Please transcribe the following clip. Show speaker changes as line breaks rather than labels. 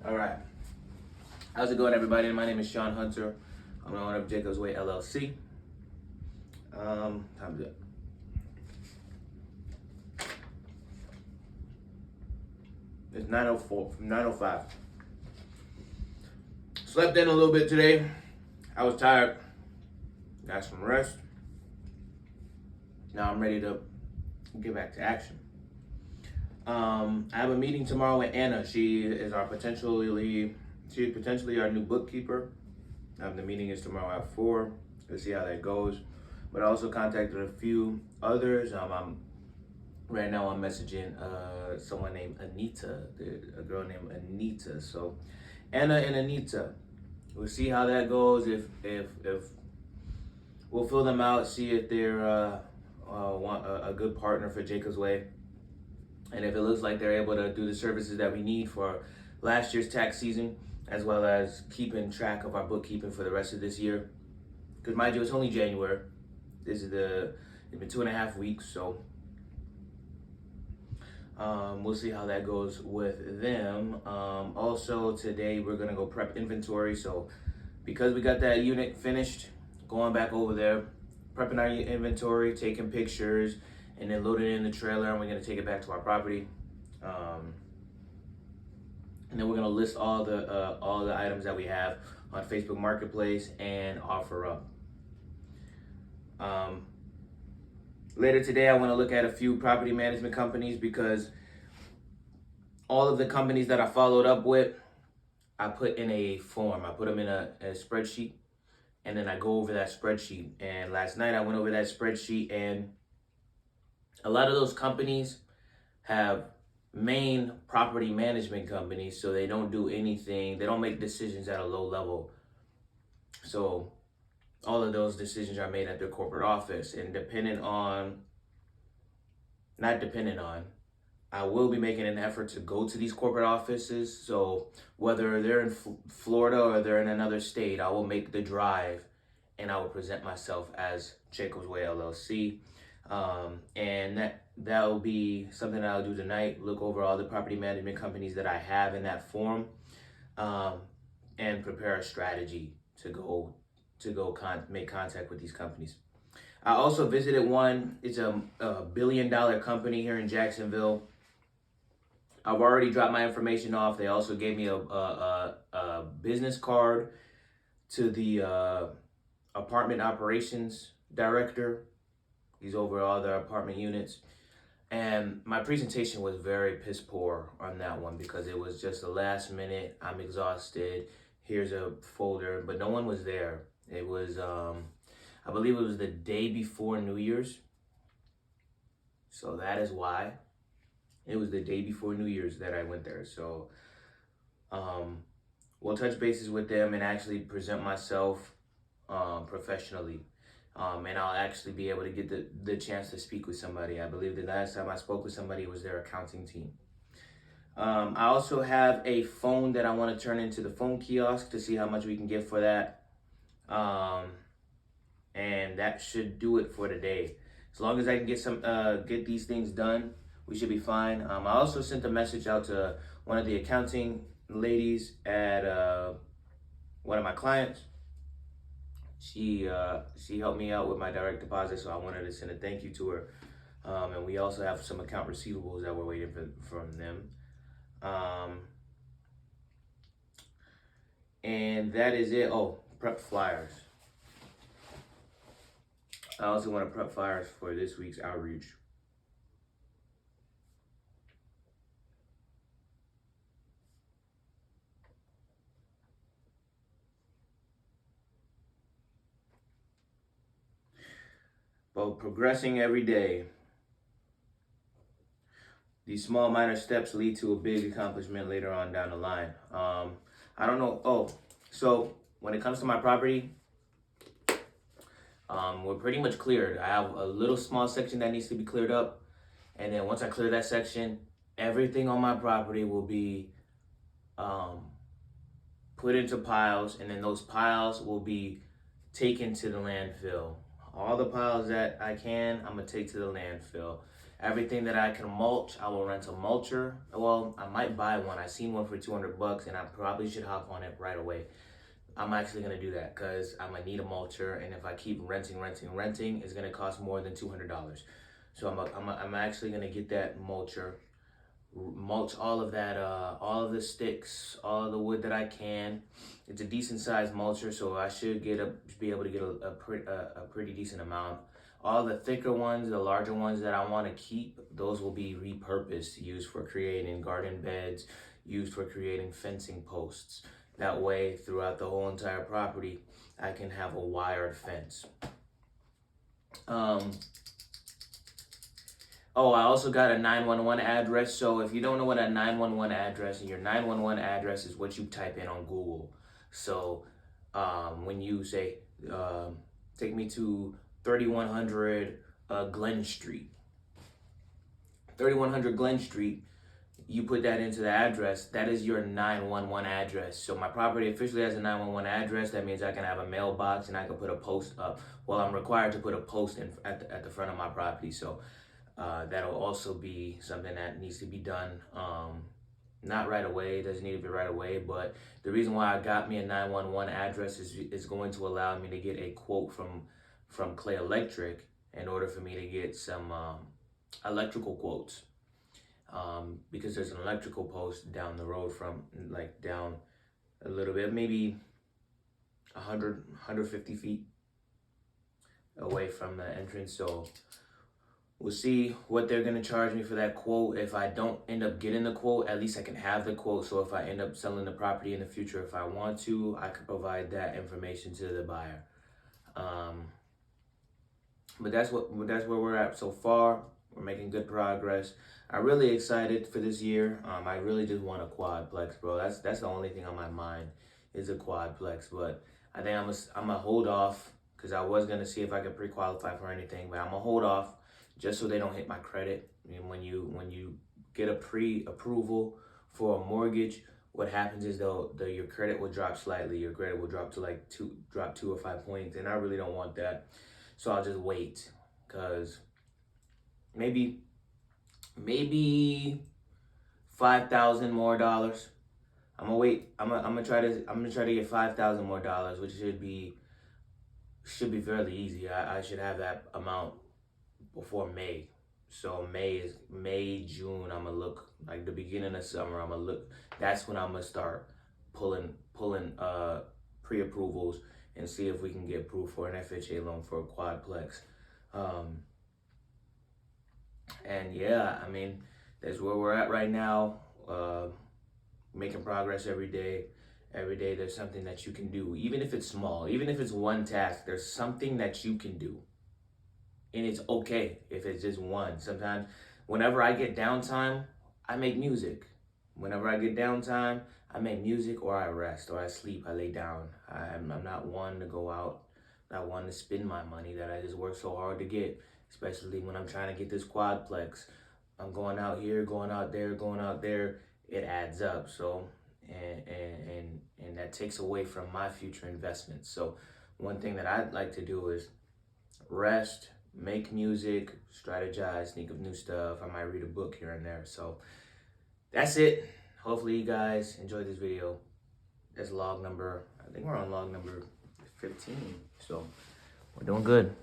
All right. How's it going, everybody? My name is Sean Hunter. I'm the owner of Jacobs Way LLC. Time's up. It's 9:04 from 9:05. Slept in a little bit today. I was tired. Got some rest. Now I'm ready to get back to action. I have a meeting tomorrow with Anna. She is potentially our new bookkeeper. The meeting is tomorrow at 4. Let's see how that goes. But I also contacted a few others. Right now I'm messaging someone named Anita, a girl named Anita. So Anna and Anita, we'll see how that goes. If we'll fill them out, see if they're want a good partner for Jacobs Way, and if it looks like they're able to do the services that we need for last year's tax season, as well as keeping track of our bookkeeping for the rest of this year. Because mind you, it's only January. It's been 2.5 weeks, so we'll see how that goes with them. Also today we're gonna go prep inventory. So because we got that unit finished, going back over there, prepping our inventory, taking pictures, and then loading it in the trailer, and we're gonna take it back to our property. And then we're gonna list all the items that we have on Facebook Marketplace and OfferUp. Later today, I want to look at a few property management companies because all of the companies that I followed up with, I put in a form. I put them in a spreadsheet, and then I go over that spreadsheet. And last night I went over that spreadsheet, and a lot of those companies have main property management companies, so they don't do anything. They don't make decisions at a low level. So all of those decisions are made at their corporate office, and I will be making an effort to go to these corporate offices. So whether they're in Florida or they're in another state, I will make the drive and I will present myself as Jacobs Way LLC. And that will be something that I'll do tonight. Look over all the property management companies that I have in that form, and prepare a strategy to go make contact with these companies. I also visited one. It's a $1 billion company here in Jacksonville. I've already dropped my information off. They also gave me a business card to the apartment operations director. He's over all their apartment units. And my presentation was very piss poor on that one because it was just the last minute. I'm exhausted. Here's a folder, but no one was there. It was, I believe it was the day before New Year's. So that is why. It was the day before New Year's that I went there. So we'll touch bases with them and actually present myself professionally. And I'll actually be able to get the chance to speak with somebody. I believe the last time I spoke with somebody was their accounting team. I also have a phone that I want to turn into the phone kiosk to see how much we can get for that. And that should do it for today. As long as I can get these things done, we should be fine. I also sent a message out to one of the accounting ladies at one of my clients. She helped me out with my direct deposit, so I wanted to send a thank you to her. And we also have some account receivables that we're waiting from them. And that is it. Oh, prep flyers. I also want to prep flyers for this week's outreach. But progressing every day. These small minor steps lead to a big accomplishment later on down the line. I don't know. Oh, so when it comes to my property, we're pretty much cleared. I have a little small section that needs to be cleared up. And then once I clear that section, everything on my property will be put into piles. And then those piles will be taken to the landfill. All the piles that I can, I'm going to take to the landfill. Everything that I can mulch, I will rent a mulcher. Well, I might buy one. I seen one for $200 and I probably should hop on it right away. I'm actually gonna do that because I'm gonna need a mulcher, and if I keep renting, it's gonna cost more than $200. So I'm actually gonna get that mulcher, mulch all of that, all of the sticks, all of the wood that I can. It's a decent sized mulcher, so I should be able to get a pretty decent amount. All the thicker ones, the larger ones that I want to keep, those will be repurposed, used for creating garden beds, used for creating fencing posts. That way, throughout the whole entire property, I can have a wired fence. Oh, I also got a 911 address. So if you don't know what a 911 address is, your 911 address is what you type in on Google. So when you say, take me to 3100 Glen Street. 3100 Glen Street, you put that into the address, that is your 911 address. So my property officially has a 911 address. That means I can have a mailbox and I can put a post up. Well, I'm required to put a post at the front of my property. So that'll also be something that needs to be done. Not right away, it doesn't need to be right away, but the reason why I got me a 911 address is going to allow me to get a quote from Clay Electric in order for me to get some electrical quotes. Because there's an electrical post down the road from, like, down a little bit, maybe 150 feet away from the entrance. So we'll see what they're going to charge me for that quote. If I don't end up getting the quote, at least I can have the quote. So if I end up selling the property in the future, if I want to, I could provide that information to the buyer. But that's where we're at so far. We're making good progress. I'm really excited for this year. I really just want a quadplex, bro. That's the only thing on my mind is a quadplex. But I think I'm gonna hold off because I was gonna see if I could pre-qualify for anything, but I'm gonna hold off just so they don't hit my credit. I mean, when you get a pre-approval for a mortgage, what happens is your credit will drop slightly. Your credit will drop to like 2 or 5 points, and I really don't want that. So I'll just wait, cause maybe $5,000 more. I'm gonna wait. I'm gonna try to get $5,000 more, which should be fairly easy. I should have that amount before May. So May, June. I'm gonna look like the beginning of summer. I'm gonna look. That's when I'm gonna start pulling pre-approvals and see if we can get approved for an FHA loan for a quadplex. And yeah, I mean, that's where we're at right now. Making progress every day. Every day there's something that you can do, even if it's small, even if it's one task, there's something that you can do. And it's okay if it's just one. Sometimes, whenever I get downtime, I make music. Whenever I get downtime, I make music, or I rest, or I sleep, I lay down. I'm not one to go out, not one to spend my money that I just work so hard to get, especially when I'm trying to get this quadplex. I'm going out here, going out there. It adds up. So, and that takes away from my future investments. So one thing that I'd like to do is rest, make music, strategize, think of new stuff. I might read a book here and there. So that's it. Hopefully you guys enjoyed this video. That's log number, I think we're on log number 15. So we're doing good.